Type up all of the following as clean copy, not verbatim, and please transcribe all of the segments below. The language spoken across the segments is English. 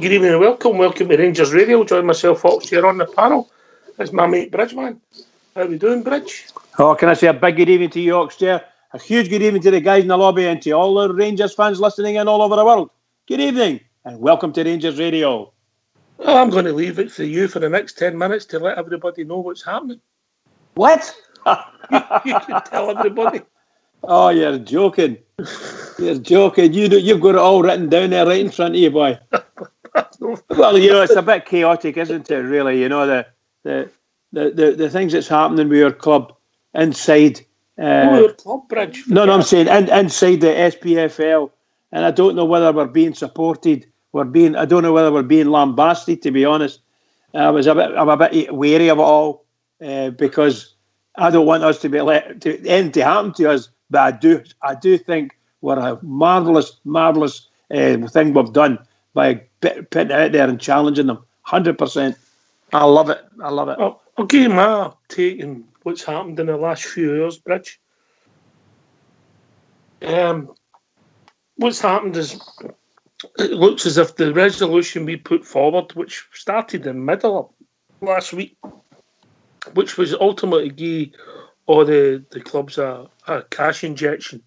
good evening and welcome. Welcome to Rangers Radio. Join myself, Fox, here on the panel. It's my mate Bridgeman. How we doing, Bridge? Oh, can I say a big good evening to you, Oxter? A huge good evening to the guys in the lobby and to all the Rangers fans listening in all over the world. Good evening and welcome to Rangers Radio. Well, I'm going to leave it for you for the next 10 minutes to let everybody know what's happening. What? you can tell everybody. Oh, you're joking. You're joking. You've got it all written down there right in front of you, boy. Well, it's a bit chaotic, isn't it, really? The things that's happening with your club inside. Your club, Bridge. I'm saying inside the SPFL. And I don't know whether we're being supported. I don't know whether we're being lambasted, to be honest. I'm a bit wary of it all because I don't want us to be let to happen to us. But I do think we're a marvelous thing we've done by putting it out there and challenging them. 100%. I love it. I'll give you my take on what's happened in the last few hours, Bridge. What's happened is it looks as if the resolution we put forward, which started in the middle of last week, which was ultimately give all the clubs a cash injection.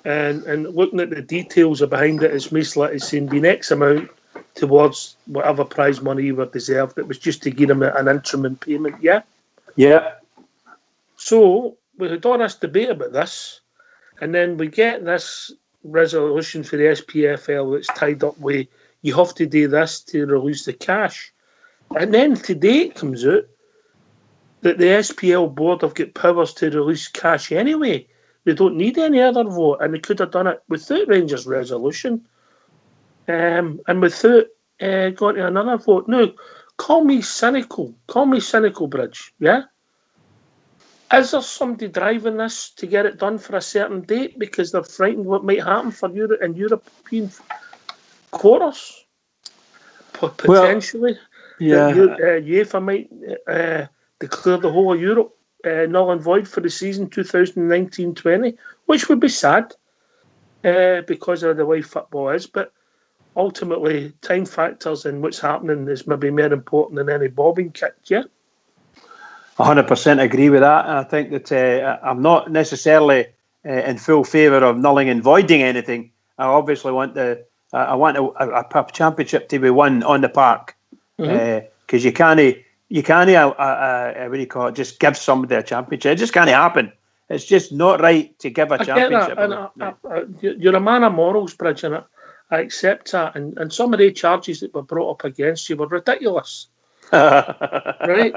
And looking at the details behind it, it's basically saying been X amount towards whatever prize money you were deserved. It was just to give them an interim payment, yeah? Yeah. So we had all this debate about this, and then we get this resolution for the SPFL that's tied up with you have to do this to release the cash. And then today it comes out that the SPL board have got powers to release cash anyway. They don't need any other vote, and they could have done it without Rangers' resolution and without going to another vote. Now, call me cynical, Bridge, yeah? Is there somebody driving this to get it done for a certain date because they're frightened what might happen for Europe and European quarters? Potentially. Well, yeah. UEFA might declare the whole of Europe null and void for the season 2019-20, which would be sad because of the way football is. But ultimately, time factors and what's happening is maybe more important than any bobbing kick, yeah? 100% agree with that. And I think that I'm not necessarily in full favour of nulling and voiding anything. I obviously want a championship to be won on the park because you can't what do you call it? Just give somebody a championship. It just can't happen. It's just not right to give a championship. You're a man of morals, Bridge, and I accept that. And some of the charges that were brought up against you were ridiculous. Right?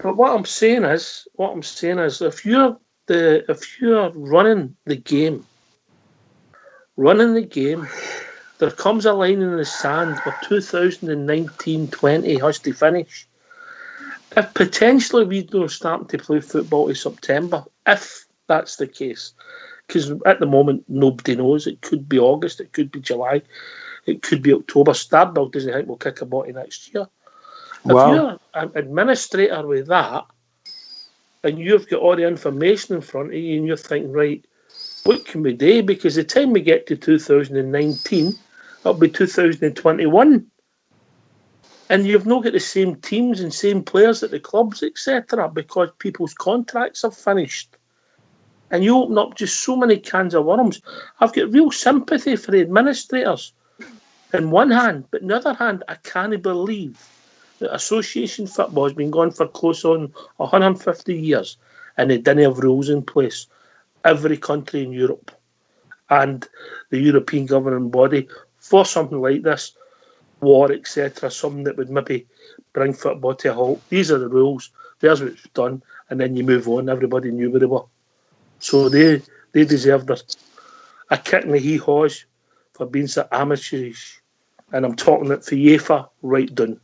But what I'm saying is, if you're running the game, there comes a line in the sand where 2019-20 has to finish. If potentially we don't start to play football in September, if that's the case, because at the moment nobody knows. It could be August, it could be July, it could be October. Starbuck doesn't think we'll kick a body next year. If you're an administrator with that, and you've got all the information in front of you, and you're thinking, right, what can we do? Because the time we get to 2019, it'll be 2021. And you've not got the same teams and same players at the clubs, etc., because people's contracts are finished. And you open up just so many cans of worms. I've got real sympathy for the administrators on one hand, but on the other hand, I can't believe that association football has been going for close on 150 years and they didn't have rules in place. Every country in Europe and the European governing body for something like this, war, etc., something that would maybe bring football to a halt. These are the rules. There's what's done, and then you move on. Everybody knew where they were. So they deserved a kick in the hee-haws for being so amateurish. And I'm talking it for UEFA right down.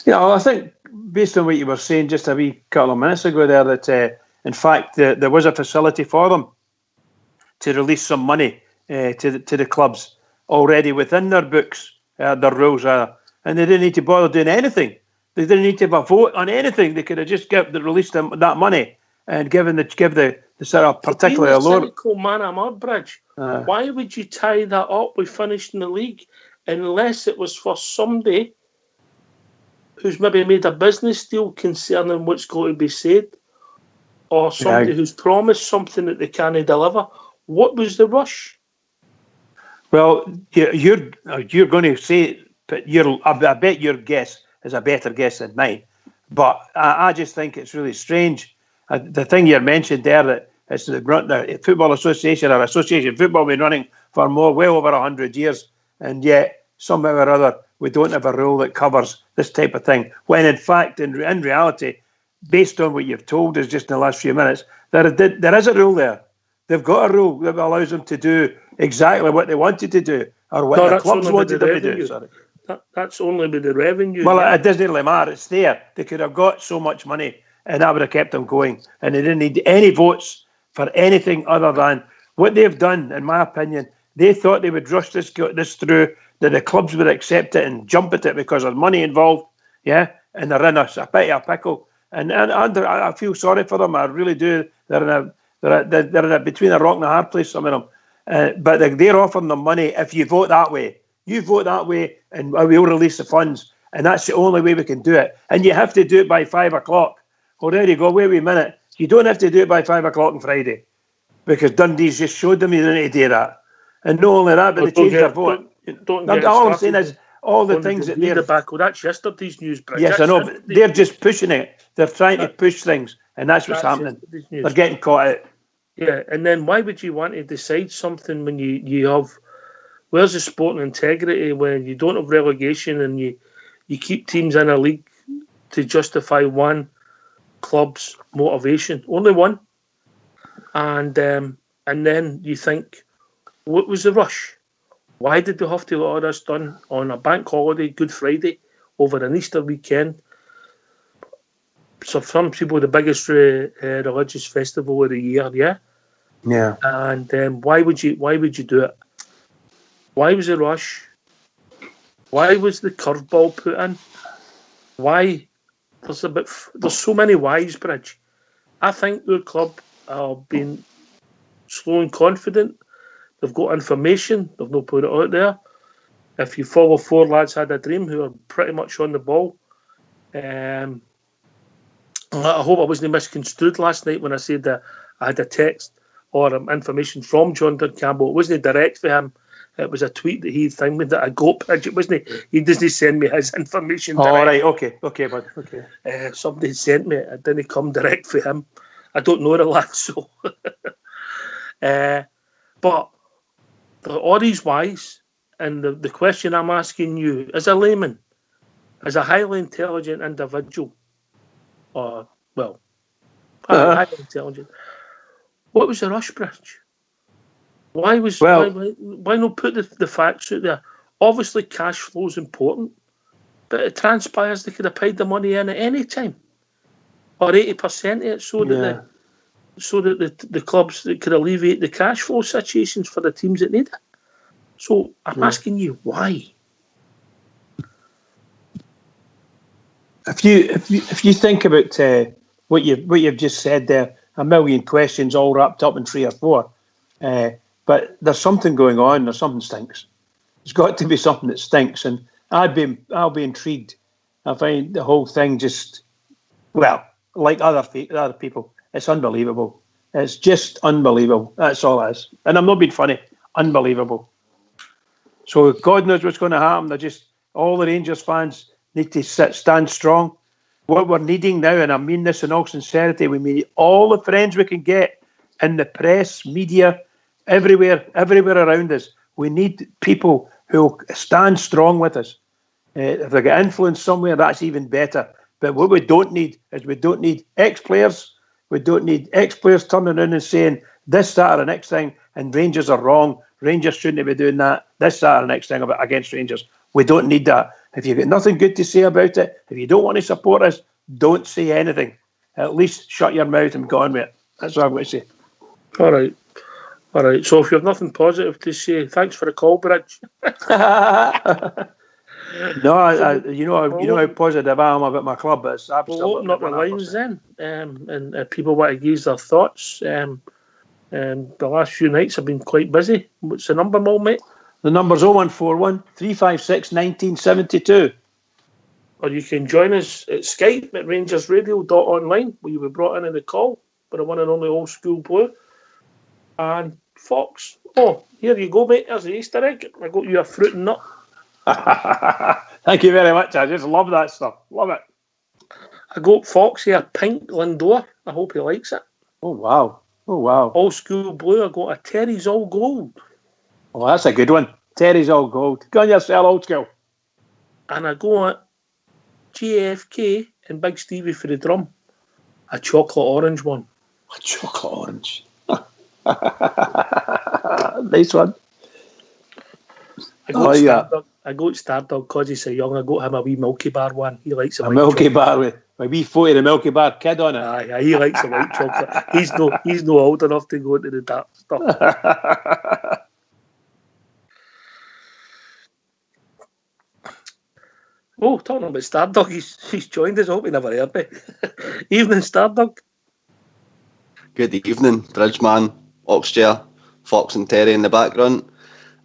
Yeah, I think based on what you were saying just a wee couple of minutes ago there, that in fact there was a facility for them to release some money to the clubs already within their books, their rules are, and they didn't need to bother doing anything. They didn't need to have a vote on anything. They could have just released them that money and give the sort of particularly a lower. Cynical man, I'm on, Bridge. Why would you tie that up with finishing the league unless it was for somebody who's maybe made a business deal concerning what's going to be said, or somebody who's promised something that they can't deliver? What was the rush? Well, you're going to say, but I bet your guess is a better guess than mine. But I just think it's really strange. The thing you mentioned there, that it's the Football Association or Association Football been running for well over 100 years, and yet somehow or other we don't have a rule that covers this type of thing. When in fact, in reality, based on what you've told us just in the last few minutes, there is a rule there. They've got a rule that allows them to do exactly what they wanted to do, or what the clubs wanted them to do. Sorry. That's only with the revenue. Well, it doesn't really matter. It's there. They could have got so much money, and that would have kept them going. And they didn't need any votes for anything other than what they've done. In my opinion, they thought they would rush this through, that the clubs would accept it and jump at it because there's money involved. Yeah, and they're in a bit of a pickle. And I feel sorry for them. I really do. They're in a between a rock and a hard place. Some of them, but they're offering them money if you vote that way. You vote that way, and we'll release the funds, and that's the only way we can do it. And you have to do it by 5 o'clock. Well, there you go. Wait a minute. You don't have to do it by 5 o'clock on Friday, because Dundee's just showed them you don't need to do that. And not only that, but they changed their vote. All I'm saying is all the things that they're tobacco. That's yesterday's news. Yes, I know, but they're just pushing it. They're trying to push things, and that's what's happening. They're getting caught out. Yeah, and then why would you want to decide something when you have? Where's the sporting integrity when you don't have relegation and you keep teams in a league to justify one club's motivation? Only one. And then you think, what was the rush? Why did they have to get all this done on a bank holiday, Good Friday, over an Easter weekend? So for some people, the biggest religious festival of the year, yeah? Yeah. And why would you do it? Why was the rush? Why was the curveball put in? Why? There's so many whys, Bridge. I think their club have been slow and confident. They've got information. They've not put it out there. If you follow Four Lads Had a Dream, who are pretty much on the ball, I hope I wasn't misconstrued last night when I said that I had a text or information from John Dunn Campbell. It wasn't direct for him. It was a tweet that he thinged that I got, Bridget, wasn't he? He doesn't send me his information direct. All right, okay, bud, okay. Somebody sent me it. It didn't come direct for him. I don't know the lad, so. But all these whys, and the question I'm asking you, as a layman, as a highly intelligent individual, highly intelligent, what was the rush, Bridge? Why not put the facts out there? Obviously, cash flow is important, but it transpires they could have paid the money in at any time, or 80% of it, so that the clubs that could alleviate the cash flow situations for the teams that need it. So I'm asking you, why? If you think about what you've just said there, a million questions all wrapped up in 3 or 4. But there's something going on. There's something stinks. There's got to be something that stinks, and I'll be intrigued. I find the whole thing just, well, like other people, it's unbelievable. It's just unbelievable. That's all it is. And I'm not being funny. Unbelievable. So God knows what's going to happen. They're just, all the Rangers fans need to stand strong. What we're needing now, and I mean this in all sincerity, we need all the friends we can get in the press, media, everywhere around us. We need people who will stand strong with us. If they get influence somewhere, that's even better. But what we don't need is ex-players. We don't need ex-players turning around and saying this, that, or the next thing, and Rangers are wrong. Rangers shouldn't be doing that. This, that, or the next thing against Rangers. We don't need that. If you've got nothing good to say about it, if you don't want to support us, don't say anything. At least shut your mouth and go on with it. That's what I've got to say. All right. So if you have nothing positive to say, thanks for the call, Bridge. No, you know how positive I am about my club, but it's absolutely. We'll open up the lines then, and people want to use their thoughts. The last few nights have been quite busy. What's the number, Mal, mate? The number's 0141 356 1972. Or you can join us at Skype at rangersradio.online, where you'll be brought in the call by the one and only Old School Blue. And Fox. Oh, here you go, mate. There's the Easter egg. I got you a fruit and nut. Thank you very much. I just love that stuff. Love it. I got Fox here, pink Lindor. I hope he likes it. Oh, wow. Oh, wow. Old School Blue, I got a Terry's All Gold. Oh, that's a good one. Terry's All Gold. Go on yourself, Old School. And I got JFK and Big Stevie for the drum. A chocolate orange one. A chocolate orange. Nice one. I got Stardog because he's so young. I got him a wee Milky Bar one. He likes a Milky Bar with a wee photo of the Milky Bar kid on it. Aye, he likes the white chocolate. He's no old enough to go into the dark stuff. Oh, talking about Stardog, he's joined us. I hope he never heard me. Evening, Stardog. Good evening, Bridgeman, Oxchair, Fox and Terry in the background.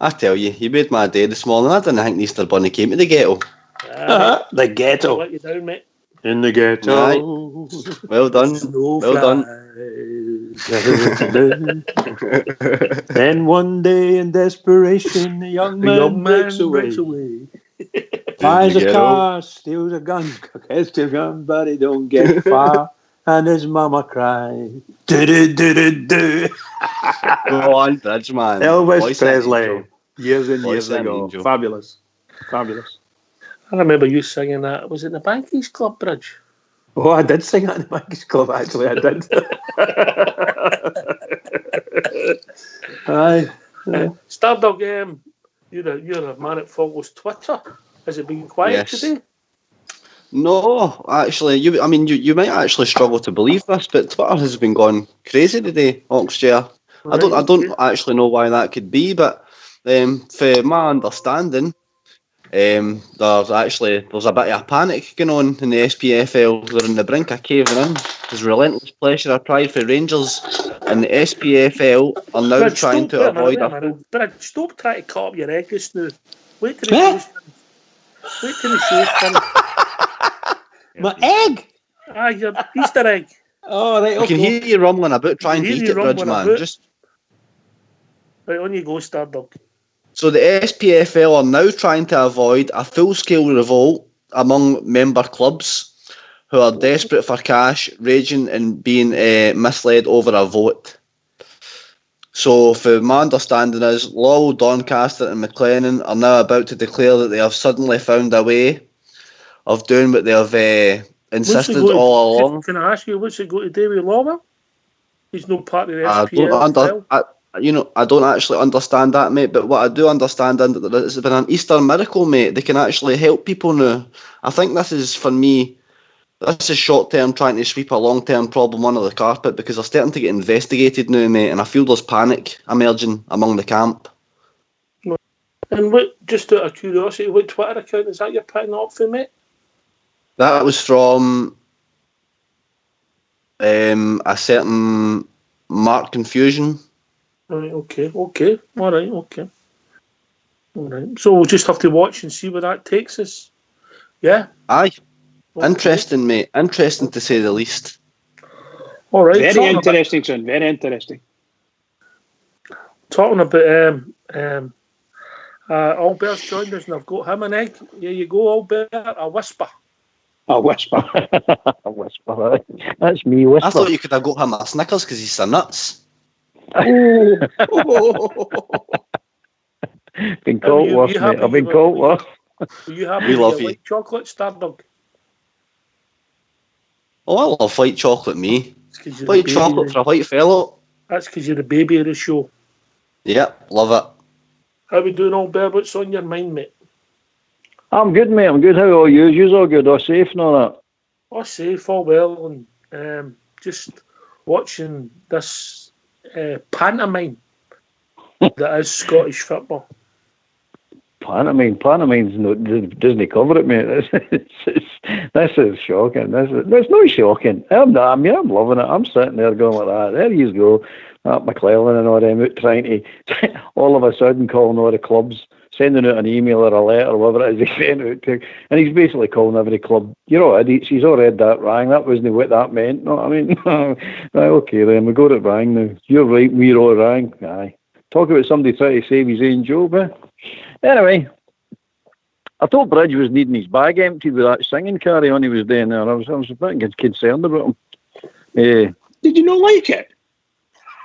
I tell you, you made my day this morning. I didn't think the Easter Bunny came to the ghetto. The ghetto. I'll let you down, mate. In the ghetto. Aye. Well done. Well done. Then one day in desperation, the young man breaks away. Buys a car, steals a gun, gets a gun, but he don't get far. And his mama cried. Do. Go on, Bridgeman. Elvis Presley. Years and years ago. Angel. Fabulous. I remember you singing that. Was it the Bankies Club, Bridge? Oh, I did sing that in the Bankies Club, actually. I did. Aye. Stardog, you're a man that follows Twitter. Has it been quiet today? No, actually, you might actually struggle to believe this, but Twitter has been going crazy today, Oxchair. Right, I don't actually know why that could be, but for my understanding, there's a bit of a panic going on in the SPFL. They're on the brink of caving in. There's relentless pressure applied for Rangers, and the SPFL are now trying to avoid But stop trying to cut up your egg just now. Wait till the show's finished. My egg? Your Easter egg. Oh, right, okay. I can hear you rumbling about trying to eat it, Bridgeman. Right, on you go, Stardog. So the SPFL are now trying to avoid a full-scale revolt among member clubs who are desperate for cash, raging and being misled over a vote. So, for my understanding is, Lowell, Doncaster and McLennan are now about to declare that they have suddenly found a way of doing what they have insisted all along. Can I ask you, what's it got to do with Lowell? He's no part of the SPFL. I don't actually understand that, mate, but what I do understand is that it's been an Easter miracle, mate. They can actually help people now. I think this is, for me, this is short-term trying to sweep a long-term problem under the carpet because they're starting to get investigated now, mate, and I feel there's panic emerging among the camp. And just out of curiosity, what Twitter account is that you're putting up for, mate? That was from a certain Mark Confusion. Right, okay. All right, okay. All right. So we'll just have to watch and see where that takes us. Yeah? Aye. Okay. Interesting, mate. Interesting to say the least. All right. Very interesting, son. Very interesting. Talking about Albert's joined us and I've got him an egg. Here you go, Albert. A whisper. A whisper. A whisper. That's me, whisper. I thought you could have got him a Snickers because he's so nuts. Been caught worse, mate. I've been caught worse. Are you happy with white chocolate, Stardog? Oh, I love white chocolate, me. White chocolate for a white fellow. That's because you're the baby of the show. Yep, love it. How we doing, Albert? What's on your mind, mate? I'm good, mate. I'm good. How are you? You're all good? All safe and all that? All safe, all well. And just watching this pantomime that is Scottish football. pantomime. Pantomime's doesn't cover it, mate. This is shocking. That's not shocking. I'm loving it. I'm sitting there going like that. There you go. McClellan and all them out trying to all of a sudden calling all the clubs, sending out an email or a letter or whatever it is he sent out to, and he's basically calling every club, you're all idiots, he's all read that wrong, that wasn't what that meant. No, I mean, right, okay then, we got it wrong now. You're right, we're all wrong. Aye. Talk about somebody trying to save his own job, eh? Anyway, I thought Bridge was needing his bag emptied with that singing carry on he was doing there. I was a bit concerned about him. Did you not like it?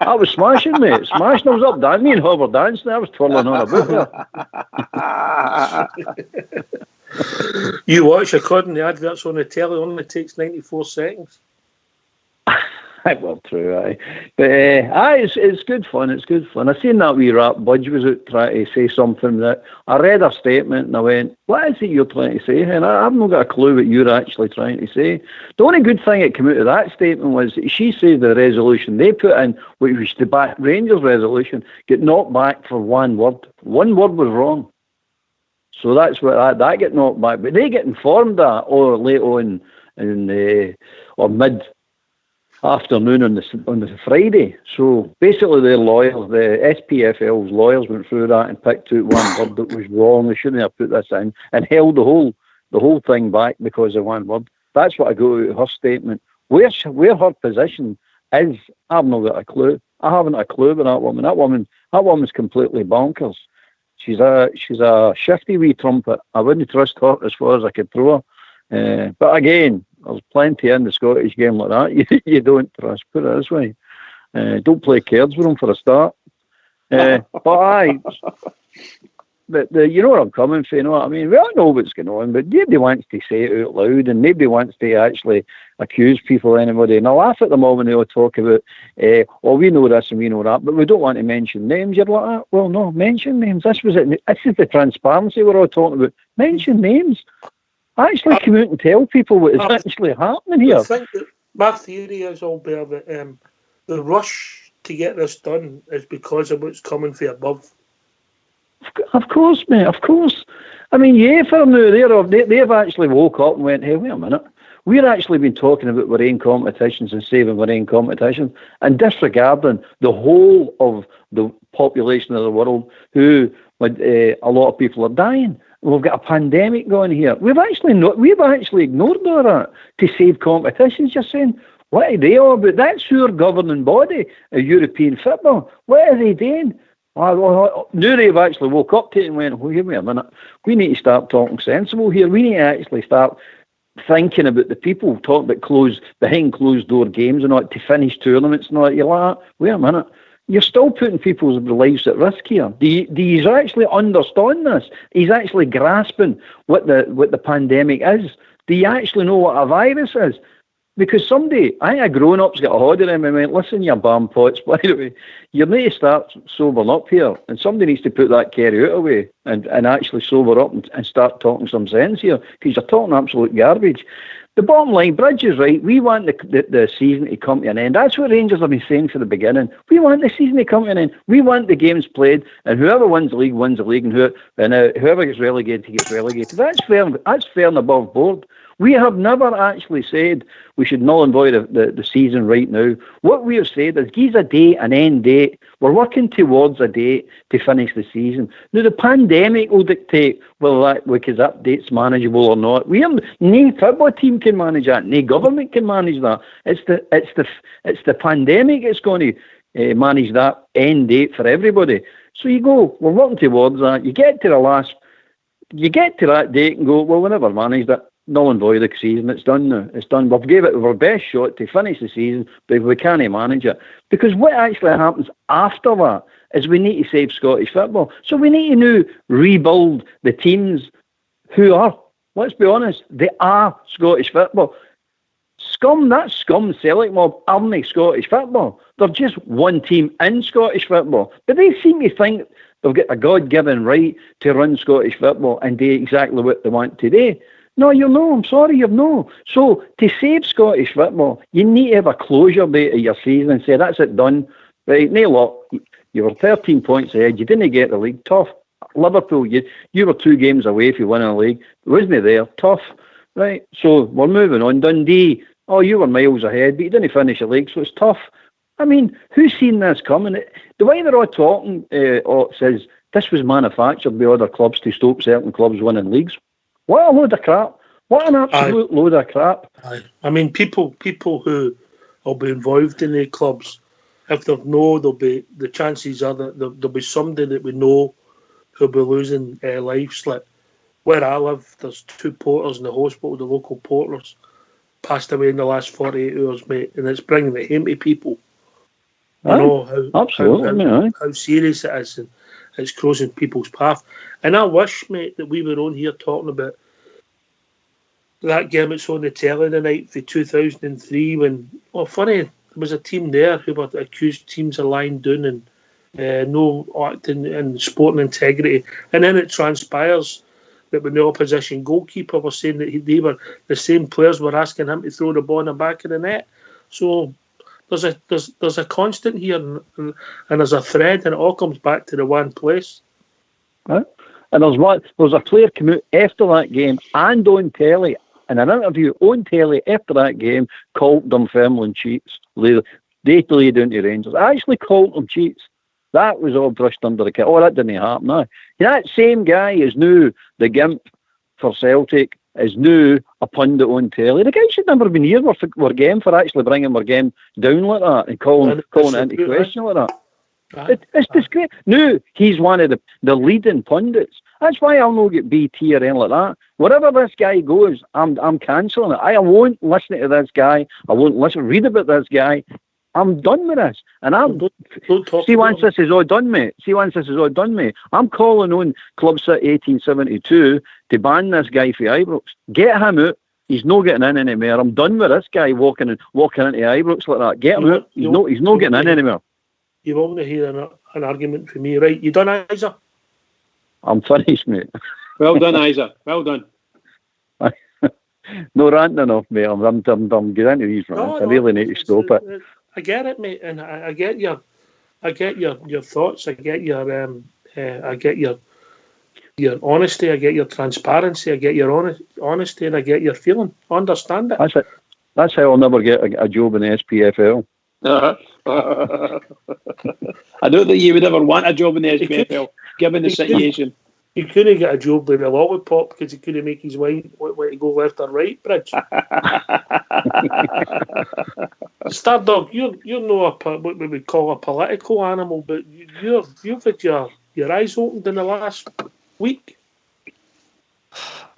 I was smashing, mate. Smashing. I was up dancing. Me and Hub were dancing. I was twirling on about there. You watch, according to the adverts on the telly, only takes 94 seconds. Well, true, aye. But it's good fun. It's good fun. I seen that wee rap Budge was out trying to say something that I read her statement and I went, what is it you're trying to say? And I've not got a clue what you're actually trying to say. The only good thing that came out of that statement was she said the resolution they put in, which was the back Rangers resolution, get knocked back for one word. One word was wrong. So that's what that get knocked back. But they get informed that or late on or mid afternoon on the Friday. So basically their lawyers, the SPFL's lawyers went through that and picked out one word that was wrong. They shouldn't have put this in and held the whole thing back because of one word. That's what I got out of her statement. Where her position is, I've not got a clue. I haven't a clue about that woman. That woman's completely bonkers. She's a shifty wee trumpet. I wouldn't trust her as far as I could throw her. But again, there's plenty in the Scottish game like that. You don't trust, put it this way. Don't play cards with them for a start. But you know where I'm coming from, you know what I mean? We all know what's going on, but nobody wants to say it out loud and nobody wants to actually accuse people of anybody. And I laugh at the moment they all talk about, we know this and we know that, but we don't want to mention names. You're like, well, no, mention names. This is the transparency we're all talking about. Mention names. Actually come out and tell people what is actually happening here. I think that my theory is, Albert, that the rush to get this done is because of what's coming from above. Of course, mate, of course. I mean, for now, they've actually woke up and went, hey, wait a minute. We've actually been talking about our own competitions and saving our own competitions and disregarding the whole of the population of the world who, a lot of people are dying. We've got a pandemic going here. We've actually ignored all that to save competitions. You're saying, what are they all about? That's your governing body of European football. What are they doing? Now they've actually woke up to it and went, wait a minute, we need to start talking sensible here. We need to actually start thinking about the people, talking about behind closed door games and not to finish tournaments and all that. You're like, wait a minute. You're still putting people's lives at risk here. Do you actually understand this? He's actually grasping what the pandemic is. Do you actually know what a virus is? Because somebody, I think a grown-up's got a hold of them and went, listen, you bam pots, by the way, you need to start sobering up here. And somebody needs to put that carry out away and actually sober up and start talking some sense here, because you're talking absolute garbage. The bottom line, Bridge is right. We want the season to come to an end. That's what Rangers have been saying from the beginning. We want the season to come to an end. We want the games played, and whoever wins the league, and whoever gets relegated, gets relegated. That's fair. That's fair and above board. We have never actually said we should null and void the season right now. What we have said is give a date, an end date. We're working towards a date to finish the season. Now, the pandemic will dictate whether that date's manageable or not. No football team can manage that. No government can manage that. It's the pandemic that's going to manage that end date for everybody. So you go, we're working towards that. You get to that date and go, well, we never managed it. Null and void the season. It's done now. It's done. We've gave it our best shot to finish the season, but we can't manage it. Because what actually happens after that is we need to save Scottish football. So we need to now rebuild the teams who are, let's be honest, they are Scottish football. That scum Celtic mob aren't Scottish football. They're just one team in Scottish football. But they seem to think they've got a God-given right to run Scottish football and do exactly what they want to do. No, I'm sorry, you're no. So, to save Scottish football, you need to have a closure date of your season and say, that's it, done. Right, no luck. You were 13 points ahead, you didn't get the league, tough. Liverpool, you were 2 games away from winning the league. Wasn't there? Tough, right? So we're moving on. Dundee, you were miles ahead, but you didn't finish the league, so it's tough. I mean, who's seen this coming? The way they're all talking says this was manufactured by other clubs to stop certain clubs winning leagues. What a load of crap. What an absolute load of crap. I mean, people who will be involved in the clubs, if they know, the chances are that there'll be somebody that we know who'll be losing lives. Like where I live, there's 2 porters in the hospital, the local porters passed away in the last 48 hours, mate, and it's bringing it home to people. You know how serious it is, and it's crossing people's path. And I wish, mate, that we were on here talking about that game that's on the telly tonight for 2003 when, funny, there was a team there who were accused teams of lying down and no acting and sporting integrity. And then it transpires that when the opposition goalkeeper was saying that they were the same players were asking him to throw the ball in the back of the net. So there's a constant here and there's a thread, and it all comes back to the one place. Right. And there's a player come out after that game and on telly in an interview on telly after that game called Dunfermline cheats. They laid down to Rangers. I actually called them cheats. That was all brushed under the carpet. That didn't happen now. That same guy is now the gimp for Celtic, is now a pundit on telly. The guy should never have been here. We're game for actually bringing our game down like that and calling it into question like that. It's disgrace. No, he's one of the leading pundits. That's why I'll not get BT or anything like that. Wherever this guy goes, I'm cancelling it. I won't listen to this guy. I won't read about this guy. I'm done with this. And once this is all done, mate. I'm calling on Club City 1872 to ban this guy for Ibrox. Get him out. He's not getting in anymore. I'm done with this guy walking into Ibrox like that. Get him out. He's not getting in anymore. You want to hear an argument from me, right? You done, Isa? I'm finished, mate. Well done, Isa. Well done. No ranting enough, mate. I'm getting into these rants. I really need to stop it. I get it, mate, and I get your thoughts. I get your honesty. I get your transparency. I get your honesty, and I get your feeling. I understand it. That's it. That's how I'll never get a job in the SPFL. I don't think you would ever want a job in the SPFL, given the situation. He couldn't get a job with a lollipop because he couldn't make his way to go left or right, Bridge. Stardog, you're not what we would call a political animal, but you've had your eyes opened in the last week.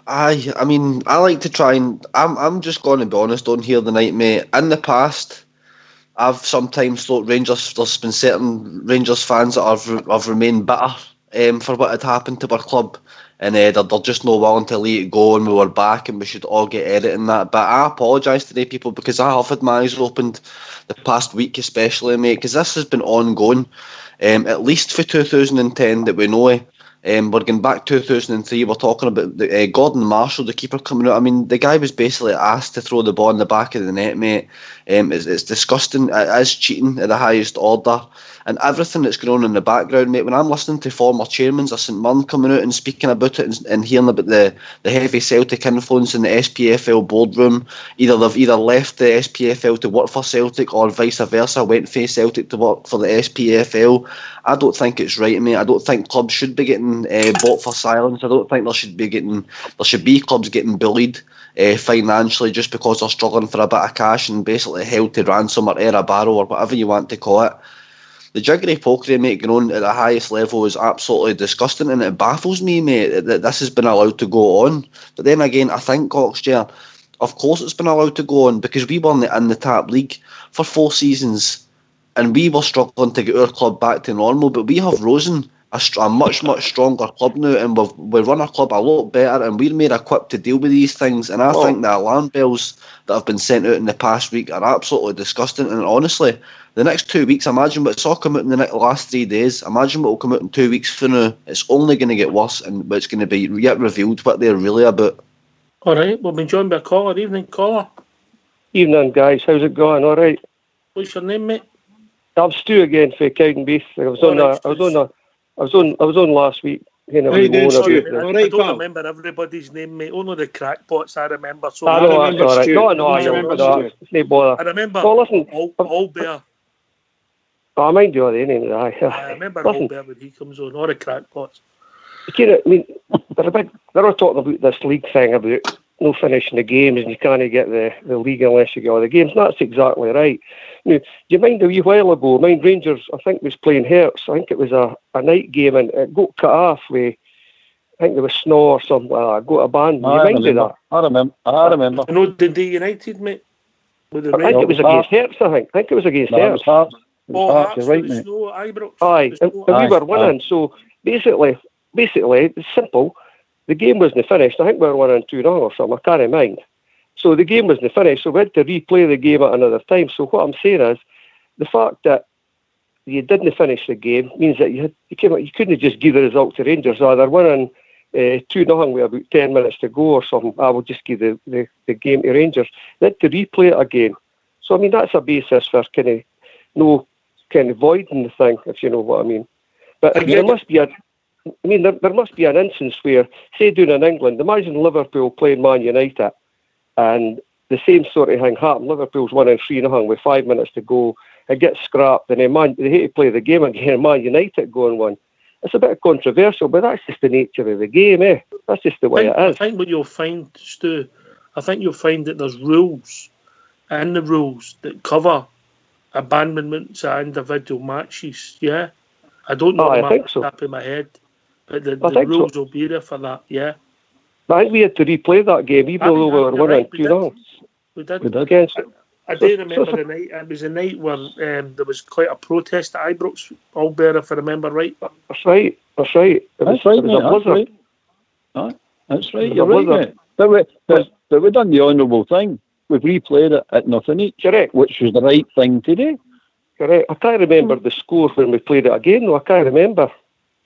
I mean, I like to try and I'm just going to be honest on here tonight, mate. In the past, I've sometimes thought Rangers. There's been certain Rangers fans that have remained bitter for what had happened to our club, and they're just not willing to let it go, and we were back, and we should all get Eric in that. But I apologise today, people, because I have had my eyes opened the past week, especially, mate, because this has been ongoing, at least for 2010 that we know. We're going back 2003. We're talking about Gordon Marshall, the keeper, coming out. I mean, the guy was basically asked to throw the ball in the back of the net, mate. It's disgusting. It is cheating at the highest order. And everything that's going on in the background, mate, when I'm listening to former chairmen of St Mirren coming out and speaking about it and hearing about the heavy Celtic influence in the SPFL boardroom, either they've left the SPFL to work for Celtic or vice versa, went for Celtic to work for the SPFL, I don't think it's right, mate. I don't think clubs should be getting bought for silence. I don't think there should be clubs getting bullied financially just because they're struggling for a bit of cash and basically held to ransom or air a barrel or whatever you want to call it. The jiggery pokery, mate, going on at the highest level is absolutely disgusting, and it baffles me, mate, that this has been allowed to go on. But then again, I think, Oxchair, of course it's been allowed to go on because we were in the top league for 4 seasons and we were struggling to get our club back to normal, but we have risen a much, much stronger club now, and we run our club a lot better, and we're more equipped to deal with these things. And I think the alarm bells that have been sent out in the past week are absolutely disgusting. And honestly, the next 2 weeks, imagine what's all come out in the last 3 days. Imagine what will come out in 2 weeks from now. It's only going to get worse, and it's going to be yet revealed what they're really about. All right, we'll be joined by a caller. Evening, caller. Evening, guys. How's it going? All right. What's your name, mate? I'm Stu again for Cowdenbeath. I was on last week. You know, How you doing, owner- Stu? I All right, don't pal. remember everybody's name, mate. Only the crackpots I remember. So I I know, remember that's all right. Stu. No, I you'll remember no, Stu. it's no bother. I remember Well, listen, Albert. I mind you all the names. I remember Listen, Albert when he comes on. All the crackpots. you know, I mean, they're all talking about this league thing about no finishing the games and you can't get the league unless you get all the games. That's exactly right. Now, do you mind a wee while ago, Rangers, I think, was playing Hearts. I think it was a night game and it got cut off with, I think there was snow or something like that. Got a ban. Do you mind of that? I remember. You know, Dundee United, mate. With the I think it was against Hearts, I think it was against No, it Hearts. was Hearts. It was Oh, Hearts, Hearts you're right, with the mate. snow at Ibrox. Aye, and we Aye, were winning. So basically, it's simple. The game wasn't finished. I think we were winning 2-0 or something. I can't mind. So the game wasn't finished. So we had to replay the game at another time. So what I'm saying is, the fact that you didn't finish the game means that you couldn't just give the result to Rangers. They're winning 2-0 with about 10 minutes to go or something. I will just give the game to Rangers. They had to replay it again. So I mean that's a basis for kind of voiding the thing, if you know what I mean. But there must be there must be an instance where, say, down in England, imagine Liverpool playing Man United, and the same sort of thing happened. Liverpool's winning 3-0 with 5 minutes to go. It gets scrapped, and then they hate to play the game again. Man United go and win. It's a bit controversial, but that's just the nature of the game, eh? That's just the way it is. I think what you'll find, Stu, you'll find that there's rules in the rules that cover abandonments of individual matches. Yeah, I don't know I think so. top of my head, but the think rules so. will be there for that. Yeah, I think we had to replay that game, even though we were winning 2-0. We did. Against it. I do remember the night. It was a night where there was quite a protest at Ibrox, Albert, if I remember right. That's right. It was a blizzard. That's right. You're right, mate. But we done the honourable thing. We've replayed it at nothing each, correct, which was the right thing to do. Correct. I can't remember the score when we played it again, though. I can't remember.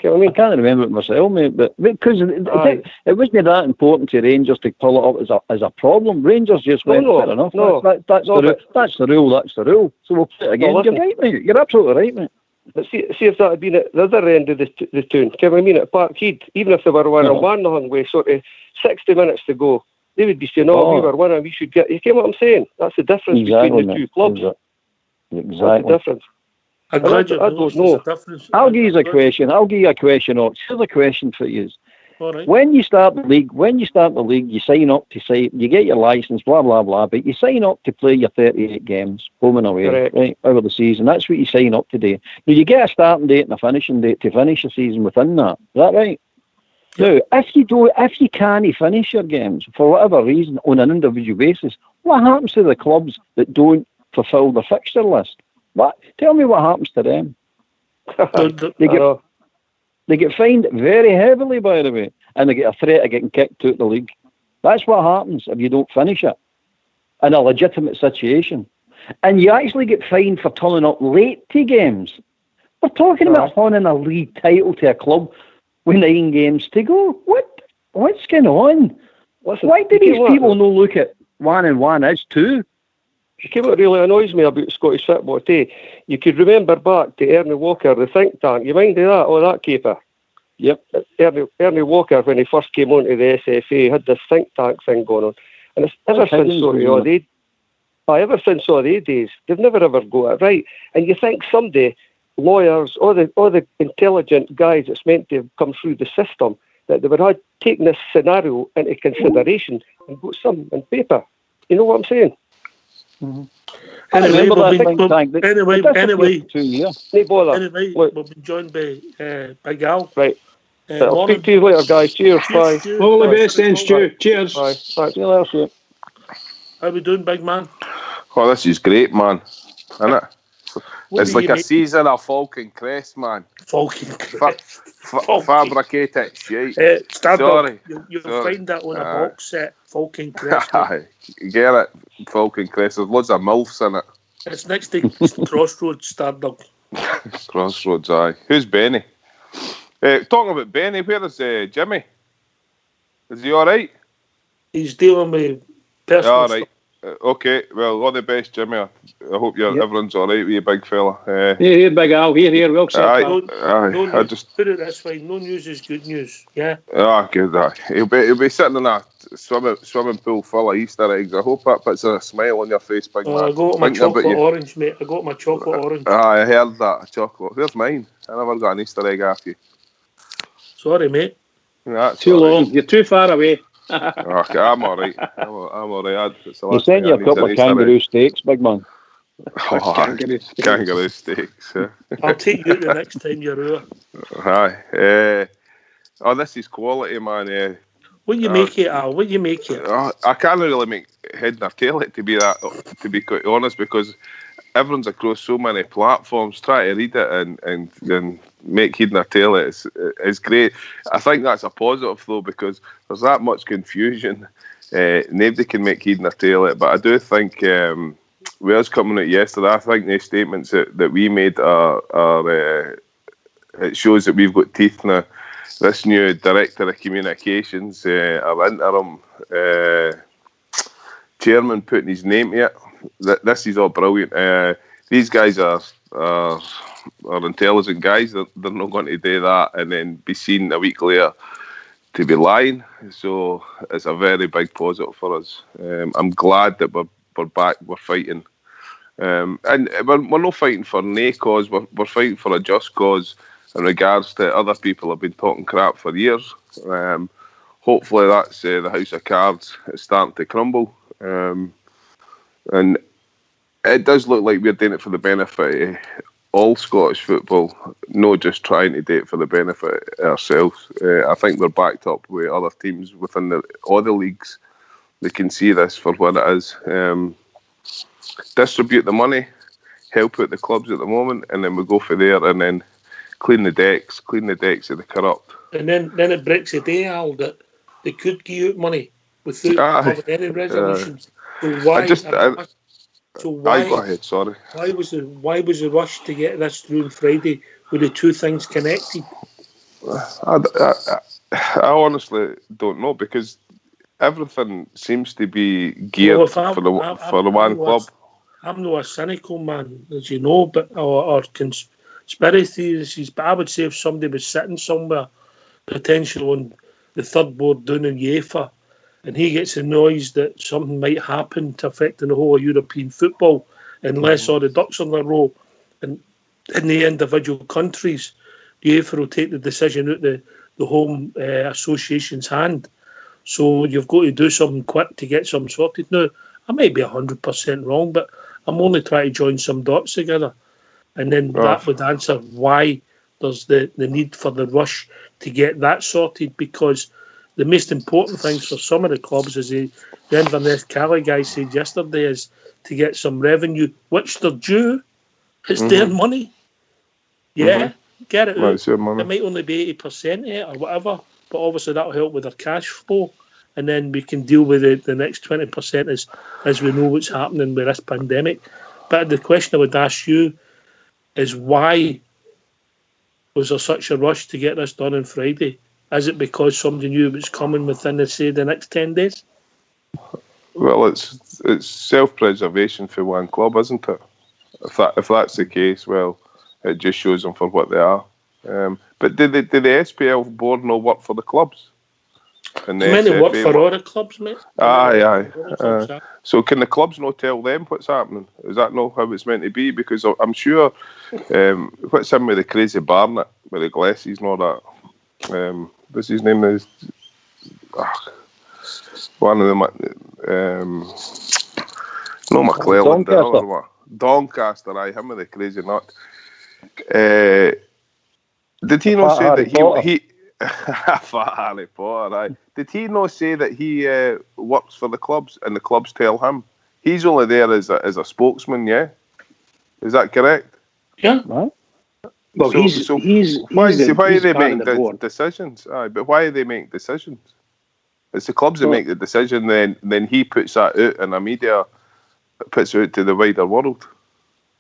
You know what I mean? I can't remember it myself, mate, but because it wasn't that important to Rangers to pull it up as a problem. Rangers just went, fair enough. That's the rule. So we'll play it again. You're right, mate. You're absolutely right, mate. But see if that had been at the other end of the tune. Do you know what I mean? At Parkhead, even if they were winning 1-0 with sort of 60 minutes to go, they would be saying, we were winning, we should get... You get what I'm saying? That's the difference between the two clubs. Exactly. That's the difference. I don't know. I'll give you a question. Ox. Here's a question for you. All right. When you start the league, you sign up to say you get your license, blah blah blah. But you sign up to play your 38 games, home and away, right, over the season. That's what you sign up to do. Now you get a starting date and a finishing date to finish the season within that. Is that right? Yeah. Now, if you can't finish your games for whatever reason on an individual basis, what happens to the clubs that don't fulfil the fixture list? Tell me what happens to them. They get fined very heavily, by the way, and they get a threat of getting kicked out of the league. That's what happens if you don't finish it in a legitimate situation. And you actually get fined for turning up late to games. We're talking about handing a league title to a club with 9 games to go. What's going on? Why do these people not look at 1 and 1 as 2? What really annoys me about Scottish football today, you could remember back to Ernie Walker, the think tank. You mind of that? Oh, that keeper. Yep. Ernie Walker, when he first came onto the SFA, had this think tank thing going on. And it's ever since all the days, they've never ever got it right. And you think someday, lawyers, all the intelligent guys that's meant to have come through the system, that they would have taken this scenario into consideration and got some on paper. You know what I'm saying? Mm-hmm. Anyway, we'll be joined by Gal. Right. I'll speak to you later, guys. Cheers. Bye. All the best then, Stu. Cheers. Bye. See you later. How we doing, big man? Oh, this is great, man. Isn't it? It's like a make? season of Falcon Crest, man. Falcon Crest. Fabricated shit. Sorry. You'll find that on a box set. Falcon Crest. Get it? Falcon Crest. There's loads of MILFs in it. It's next to Crossroads, Stardom. Crossroads, aye. Who's Benny? Talking about Benny, where is Jimmy? Is he alright? He's dealing with personal stuff. Okay, well, all the best, Jimmy. I hope everyone's all right with you, big fella. Here, Big Al. Here. Well said, pal. No I news, just put it this way: no news is good news. Yeah. good. He'll be sitting in a swimming pool full of Easter eggs. I hope that puts a smile on your face, big man. I got my chocolate orange, mate. I got my chocolate orange. I heard that chocolate. Where's mine? I never got an Easter egg after you. Sorry, mate. That's Too all right. long. You're too far away. Okay, I'm all right. I'm all right. You sent you a couple of kangaroo steaks, big man. Kangaroo steaks. I'll take you the next time you're here. Aye. This is quality, man. What do you make it, Al? What do you make it? I can't really make head nor tail it, to be quite honest, because everyone's across so many platforms. Try to read it and make head nor tail it. It's great. I think that's a positive though, because there's that much confusion. Nobody can make head nor tail it, but I do think Wales coming out yesterday, I think the statements that we made are it shows that we've got teeth now. This new director of communications, our interim chairman, putting his name to it. This is all brilliant. These guys are intelligent guys. They're not going to do that and then be seen a week later to be lying. So it's a very big positive for us. I'm glad that we're back. We're fighting, and we're not fighting for no cause. We're fighting for a just cause. In regards to other people have been talking crap for years. Hopefully that's the house of cards is starting to crumble. And it does look like we're doing it for the benefit of all Scottish football, not just trying to do it for the benefit of ourselves. I think we're backed up with other teams within all the leagues. They can see this for what it is. Distribute the money, help out the clubs at the moment, and then we go for there and then clean the decks of the corrupt. And then it breaks a day, Al, that they could give out money without having any resolutions. So why? Go ahead. Sorry. Why was the rush to get this through on Friday with the two things connected? I honestly don't know, because everything seems to be geared for the one club. I'm not a cynical man, as you know, but or conspiracy theories. But I would say if somebody was sitting somewhere, potentially on the third board down in UEFA, and he gets the noise that something might happen to affecting the whole of European football, unless all the ducks are in a row, and in the individual countries, UEFA will take the decision out the home association's hand. So you've got to do something quick to get something sorted. Now, I might be 100% wrong, but I'm only trying to join some dots together. And then that would answer why there's the need for the rush to get that sorted, because the most important things for some of the clubs, as the Inverness Cali guy said yesterday, is to get some revenue, which they're due. It's their money. Yeah, get it out. It might only be 80% of it or whatever, but obviously that'll help with their cash flow. And then we can deal with the next 20% as we know what's happening with this pandemic. But the question I would ask you is, why was there such a rush to get this done on Friday? Is it because somebody knew it was coming within, the next 10 days? Well, it's self-preservation for one club, isn't it? If that's the case, well, it just shows them for what they are. But did the SPL board not work for the clubs? And they work for all the clubs, mate. Aye. So can the clubs not tell them what's happening? Is that not how it's meant to be? Because I'm sure what's him with the crazy Barnett, with the glasses and all that. What's his name? Is one of them. No, McClelland. Doncaster. Aye, him with the crazy nut. Did he not say that he Fat Harry Potter, aye. Did he not say that he works for the clubs and the clubs tell him? He's only there as a spokesman, yeah? Is that correct? Yeah. Well, why do they make decisions? Aye, but why do they make decisions? It's the clubs that make the decision, then he puts that out in the media, puts it out to the wider world.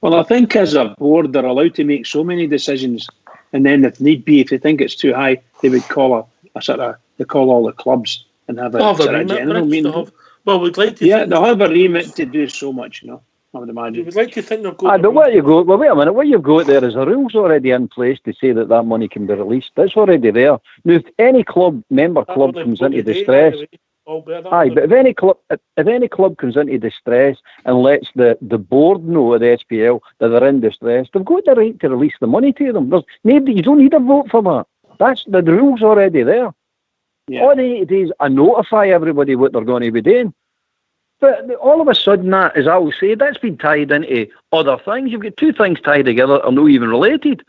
Well, I think as a board, they're allowed to make so many decisions, and then if need be, if they think it's too high, they would call they call all the clubs and have a general meeting. Well, we'd like to. Yeah, they'll have a remit to do so much, I would We imagine. would like to think they've got. But what you go? Well, wait a minute. What you've got there is a rules already in place to say that money can be released. That's already there. Now, if any member club comes into distress, but if any club comes into distress and lets the board know of the SPL that they're in distress, they've got the right to release the money to them. You don't need a vote for that. That's the rules already there. Yeah. All they need to do is notify everybody what they're going to be doing. But all of a sudden, that, as I will say, that's been tied into other things. You've got two things tied together that are not even related.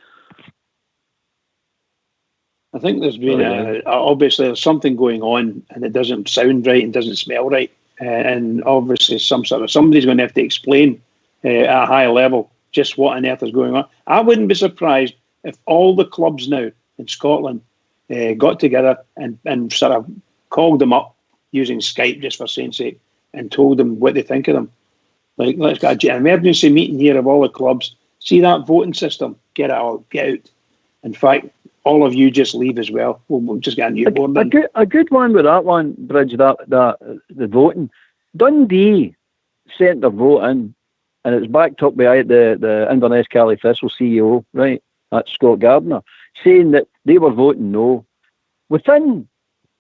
I think there's been obviously there's something going on, and it doesn't sound right and doesn't smell right, and obviously somebody's going to have to explain at a high level just what on earth is going on. I wouldn't be surprised if all the clubs now in Scotland got together and sort of called them up using Skype just for saying sake and told them what they think of them. Like, let's get an emergency meeting here of all the clubs. See that voting system? Get out. In fact, all of you just leave as well. We'll just get a new board in. A good one with that one, Bridge, the voting. Dundee sent their vote in, and it's backed up by the Inverness Caley Thistle CEO, right? That's Scott Gardner, saying that they were voting no. Within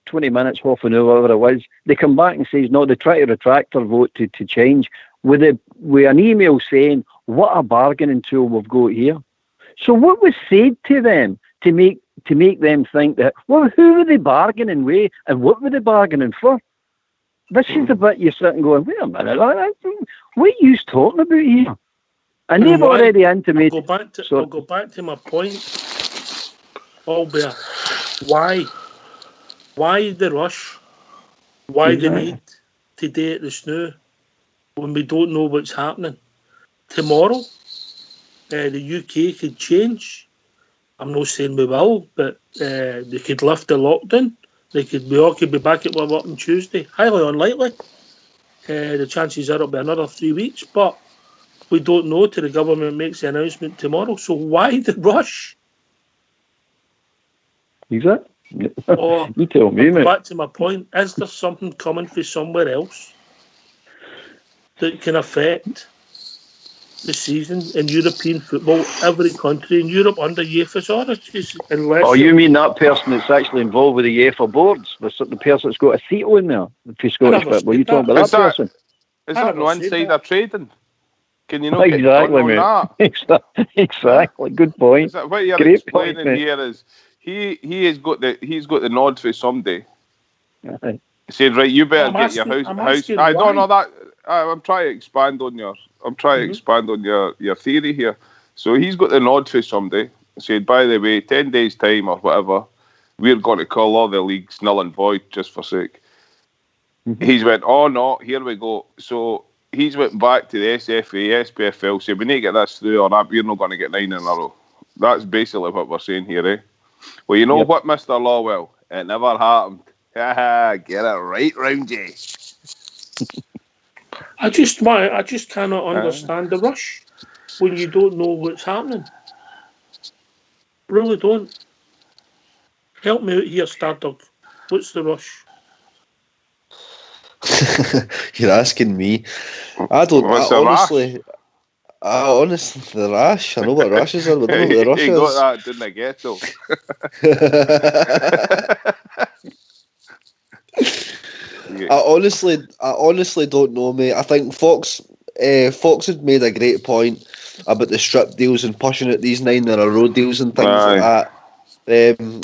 20 minutes, half an hour, whatever it was, they come back and says, no, they try to retract their vote to change with an email saying, what a bargaining tool we've got here. So what was said to them to make them think that, well, who were they bargaining with and what were they bargaining for? This is the bit you're sitting going, wait a minute, what are you talking about here? And they've already intimated. I'll go back to my point, Albert. Why the rush? Why the need today at the Snow when we don't know what's happening? Tomorrow, the UK could change. I'm not saying we will, but they could lift the lockdown. We all could be back at work on Tuesday. Highly unlikely. The chances are it'll be another 3 weeks, but we don't know till the government makes the announcement tomorrow. So why the rush? Exactly. Or, you tell me, mate. Back to my point, is there something coming from somewhere else that can affect the season in European football? Every country in Europe under UEFA's authorities. You mean that person that's actually involved with the UEFA boards? The person that's got a seat on there for Scottish football? You talking about that person? Is that no insider trading? Can you not exactly, get on that? Exactly. Good point. Is that what you're Great explaining point, here is he's got the nod for somebody. Right. He said, right, you better get your house. I don't know that. I'm trying to expand on your theory here. So he's got the nod for somebody. Said, by the way, 10 days time or whatever, we're going to call all the leagues null and void just for sake. Mm-hmm. He's went, oh no, here we go. So he's went back to the SFA, SPFL, said we need to get this through or that. We're not going to get 9 in a row. That's basically what we're saying here, eh? Well, you know what, Mr. Lawwell? It never happened. Get it right round you. I just cannot understand the rush when you don't know what's happening. Really don't. Help me out here, Stardog. What's the rush? You're asking me. I don't. Honestly, the rash. I know what rashes are, but I don't know what the rush is. You got that, didn't I, Ghetto? I honestly don't know, mate. I think Fox had made a great point about the strip deals and pushing out these 9 in a row deals and things like that.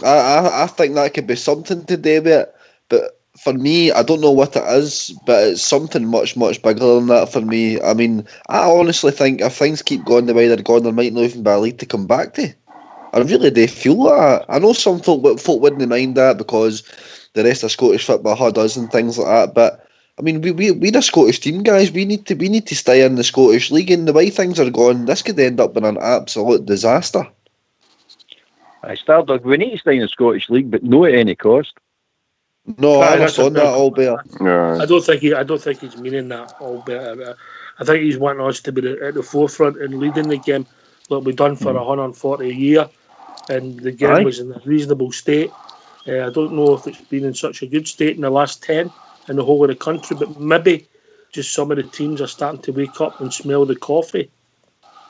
I think that could be something to do with it, but for me, I don't know what it is, but it's something much, much bigger than that for me. I mean, I honestly think if things keep going the way they're going, there might not even be a league to come back to. I really do feel that. I know some folk wouldn't mind that because the rest of Scottish football had us and things like that, but I mean, we're a Scottish team, guys. We need to stay in the Scottish League, and the way things are going, this could end up being an absolute disaster. Stardog, we need to stay in the Scottish League, but not at any cost. No, I understand that, Albert. I don't think he's meaning that, Albert. I think he's wanting us to be at the forefront and leading the game like we've done for 140 a year, and the game was in a reasonable state. I don't know if it's been in such a good state in the last 10. in the whole of the country, but maybe just some of the teams are starting to wake up and smell the coffee.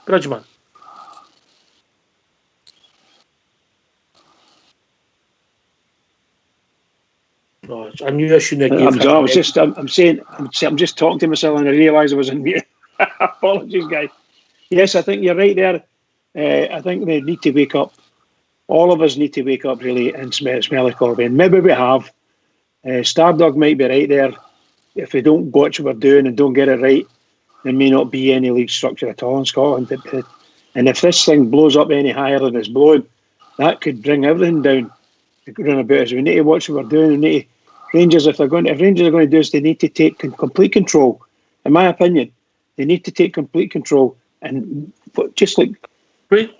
Bridgman. No, I knew I shouldn't have given I'm just talking to myself and I realised I was in mute. Apologies, guys. Yes, I think you're right there. I think they need to wake up. All of us need to wake up, really, and smell the coffee. And maybe we have. Stardog might be right there. If we don't watch what we're doing and don't get it right, there may not be any league structure at all in Scotland. And if this thing blows up any higher than it's blowing, that could bring everything down. About us. We need to watch what we're doing. We need to, Rangers, if Rangers are going to do this, they need to take complete control. In my opinion, they need to take complete control. And just like